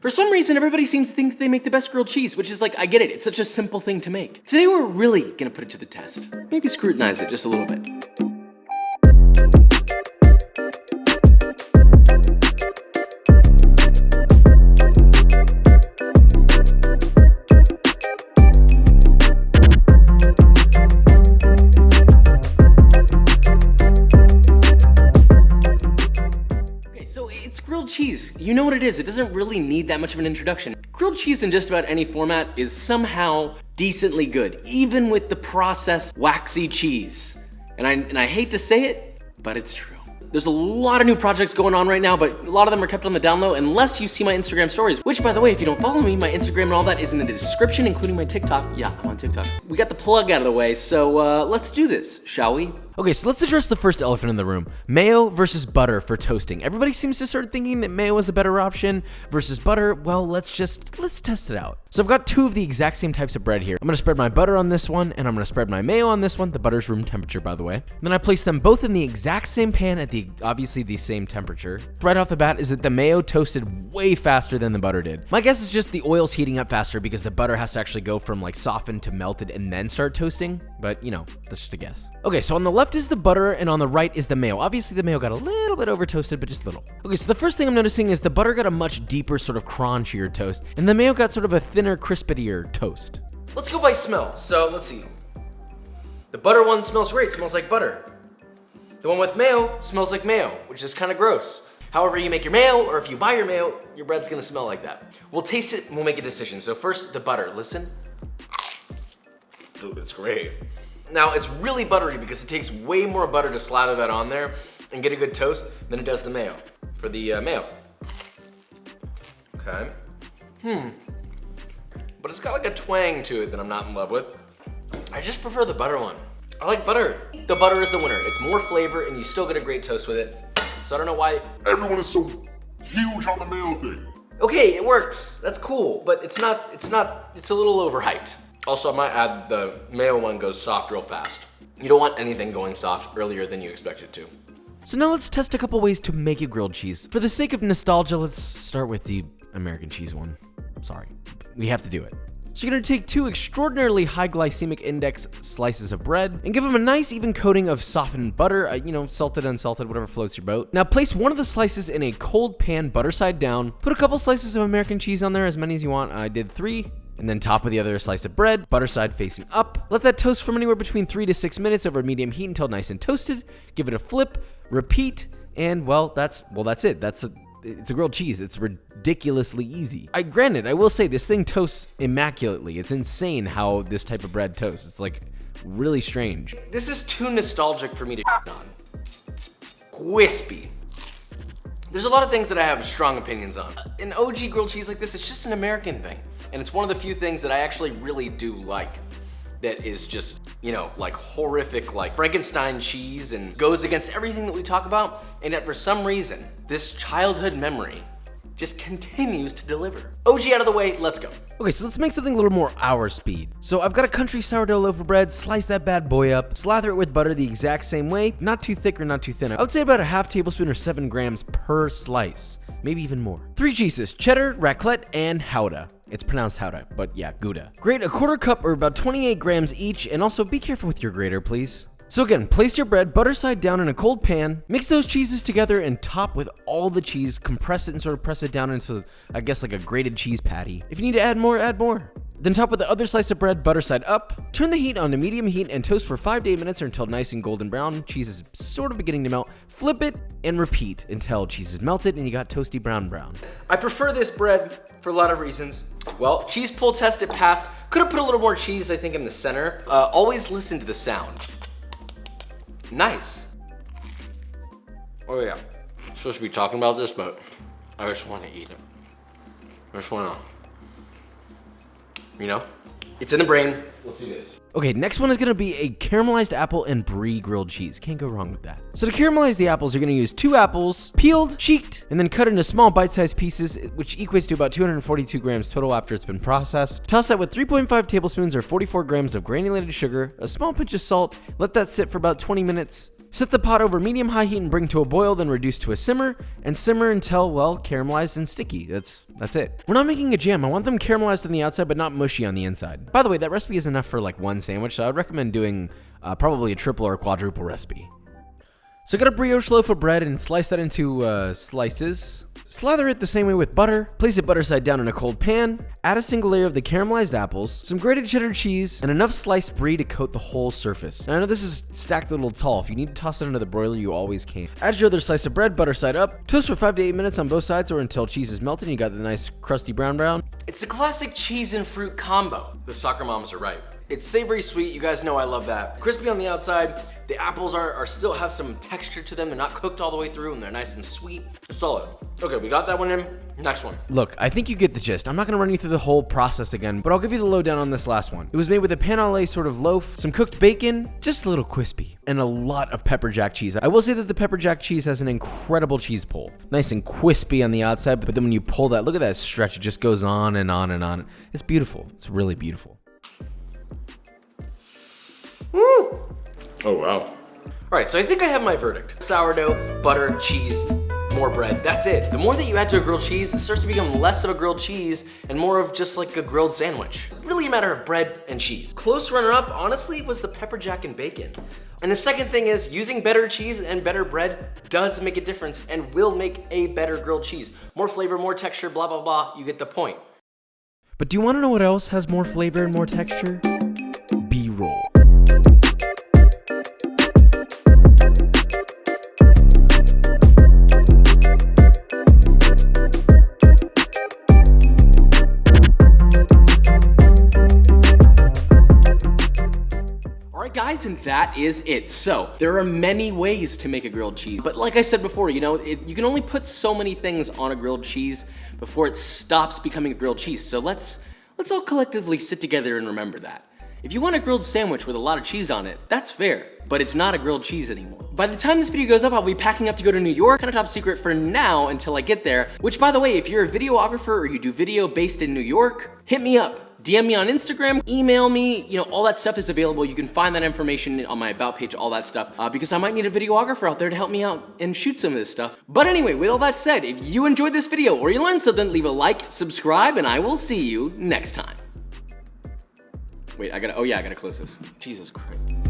For some reason, everybody seems to think they make the best grilled cheese, which is like, I get it, it's such a simple thing to make. Today we're really gonna put it to the test. Maybe scrutinize it just a little bit. Grilled cheese, you know what it is. It doesn't really need that much of an introduction. Grilled cheese in just about any format is somehow decently good, even with the processed waxy cheese. And I hate to say it, but it's true. There's a lot of new projects going on right now, but a lot of them are kept on the down low unless you see my Instagram stories, which by the way, if you don't follow me, my Instagram and all that is in the description, including my TikTok. Yeah, I'm on TikTok. We got the plug out of the way, so let's do this, shall we? Okay, so let's address the first elephant in the room. Mayo versus butter for toasting. Everybody seems to start thinking that mayo is a better option versus butter. Well, let's test it out. So I've got two of the exact same types of bread here. I'm gonna spread my butter on this one, and I'm gonna spread my mayo on this one. The butter's room temperature, by the way. Then I place them both in the exact same pan at obviously the same temperature. Right off the bat is that the mayo toasted way faster than the butter did. My guess is just the oil's heating up faster because the butter has to actually go from like softened to melted and then start toasting. But you know, that's just a guess. Okay, so on the left is the butter and on the right is the mayo. Obviously the mayo got a little bit over toasted, but just a little. Okay, so the first thing I'm noticing is the butter got a much deeper sort of crunchier toast and the mayo got sort of a thinner, crispier toast. Let's go by smell. So let's see. The butter one smells great, smells like butter. The one with mayo smells like mayo, which is kind of gross. However you make your mayo, or if you buy your mayo, your bread's gonna smell like that. We'll taste it and we'll make a decision. So first, the butter, listen. Dude, it's great. Now, it's really buttery because it takes way more butter to slather that on there and get a good toast than it does the mayo. For the mayo. Okay. But it's got like a twang to it that I'm not in love with. I just prefer the butter one. I like butter. The butter is the winner. It's more flavor and you still get a great toast with it. So I don't know why everyone is so huge on the mayo thing. Okay, it works. That's cool, but it's a little overhyped. Also, I might add the mayo one goes soft real fast. You don't want anything going soft earlier than you expect it to. So now let's test a couple ways to make a grilled cheese. For the sake of nostalgia, let's start with the American cheese one. Sorry, we have to do it. So you're gonna take two extraordinarily high glycemic index slices of bread and give them a nice even coating of softened butter, salted, unsalted, whatever floats your boat. Now place one of the slices in a cold pan, butter side down. Put a couple slices of American cheese on there, as many as you want. I did 3. And then top with the other slice of bread, butter side facing up. Let that toast from anywhere between 3 to 6 minutes over medium heat until nice and toasted. Give it a flip, repeat, and that's it. It's a grilled cheese. It's ridiculously easy. Granted, I will say this thing toasts immaculately. It's insane how this type of bread toasts. It's like really strange. This is too nostalgic for me to on. Crispy. There's a lot of things that I have strong opinions on. An OG grilled cheese like this, it's just an American thing. And it's one of the few things that I actually really do like that is just, like horrific, like Frankenstein cheese and goes against everything that we talk about. And yet for some reason, this childhood memory just continues to deliver. OG out of the way, let's go. Okay, so let's make something a little more our speed. So I've got a country sourdough loaf of bread, slice that bad boy up, slather it with butter the exact same way, not too thick or not too thin. I would say about a half tablespoon or 7 grams per slice, maybe even more. 3 cheeses, cheddar, raclette, and Gouda. It's pronounced Gouda, but yeah, Gouda. Grate a 1/4 cup or about 28 grams each, and also be careful with your grater, please. So again, place your bread butter side down in a cold pan, mix those cheeses together and top with all the cheese, compress it and sort of press it down into, I guess, like a grated cheese patty. If you need to add more, add more. Then top with the other slice of bread, butter side up. Turn the heat on to medium heat and toast for 5 to 8 minutes or until nice and golden brown. Cheese is sort of beginning to melt. Flip it and repeat until cheese is melted and you got toasty brown. I prefer this bread for a lot of reasons. Well, cheese pull test, it passed. Could have put a little more cheese, I think, in the center. Always listen to the sound. Nice. Oh yeah, I'm supposed to be talking about this, but I just want to eat it. I just want to, it's in the brain. Let's do this. Okay, next one is gonna be a caramelized apple and brie grilled cheese. Can't go wrong with that. So to caramelize the apples, you're gonna use 2 apples, peeled, cheeked, and then cut into small bite-sized pieces, which equates to about 242 grams total after it's been processed. Toss that with 3.5 tablespoons or 44 grams of granulated sugar, a small pinch of salt, let that sit for about 20 minutes. Set the pot over medium-high heat and bring to a boil, then reduce to a simmer, and simmer until, well, caramelized and sticky. That's it. We're not making a jam. I want them caramelized on the outside, but not mushy on the inside. By the way, that recipe is enough for like one sandwich, so I would recommend doing probably a triple or a quadruple recipe. So get a brioche loaf of bread and slice that into slices. Slather it the same way with butter. Place it butter side down in a cold pan. Add a single layer of the caramelized apples, some grated cheddar cheese, and enough sliced brie to coat the whole surface. Now I know this is stacked a little tall. If you need to toss it into the broiler, you always can. Add your other slice of bread, butter side up. Toast for 5 to 8 minutes on both sides or until cheese is melted and you got the nice crusty brown. It's the classic cheese and fruit combo. The soccer moms are right. It's savory sweet, you guys know I love that. Crispy on the outside, the apples are still have some texture to them. They're not cooked all the way through and they're nice and sweet. It's solid. Okay, we got that one in. Next one. Look, I think you get the gist. I'm not gonna run you through the whole process again, but I'll give you the lowdown on this last one. It was made with a pain au lait sort of loaf, some cooked bacon, just a little crispy, and a lot of pepper jack cheese. I will say that the pepper jack cheese has an incredible cheese pull. Nice and crispy on the outside, but then when you pull that, look at that stretch. It just goes on and on and on. It's beautiful. It's really beautiful. Woo! Oh, wow. All right, so I think I have my verdict. Sourdough, butter, cheese, more bread, that's it. The more that you add to a grilled cheese, it starts to become less of a grilled cheese and more of just like a grilled sandwich. Really a matter of bread and cheese. Close runner-up, honestly, was the pepper jack and bacon. And the second thing is, using better cheese and better bread does make a difference and will make a better grilled cheese. More flavor, more texture, blah, blah, blah, you get the point. But do you wanna know what else has more flavor and more texture? B-roll. Guys, and that is it. So there are many ways to make a grilled cheese, but like I said before, you know, you can only put so many things on a grilled cheese before it stops becoming a grilled cheese. So let's all collectively sit together and remember that. If you want a grilled sandwich with a lot of cheese on it, that's fair, but it's not a grilled cheese anymore. By the time this video goes up, I'll be packing up to go to New York, kind of top secret for now until I get there, which by the way, if you're a videographer or you do video based in New York, hit me up. DM me on Instagram, email me, you know, all that stuff is available. You can find that information on my about page, all that stuff, because I might need a videographer out there to help me out and shoot some of this stuff. But anyway, with all that said, if you enjoyed this video or you learned something, leave a like, subscribe, and I will see you next time. Wait, I gotta close this. Jesus Christ.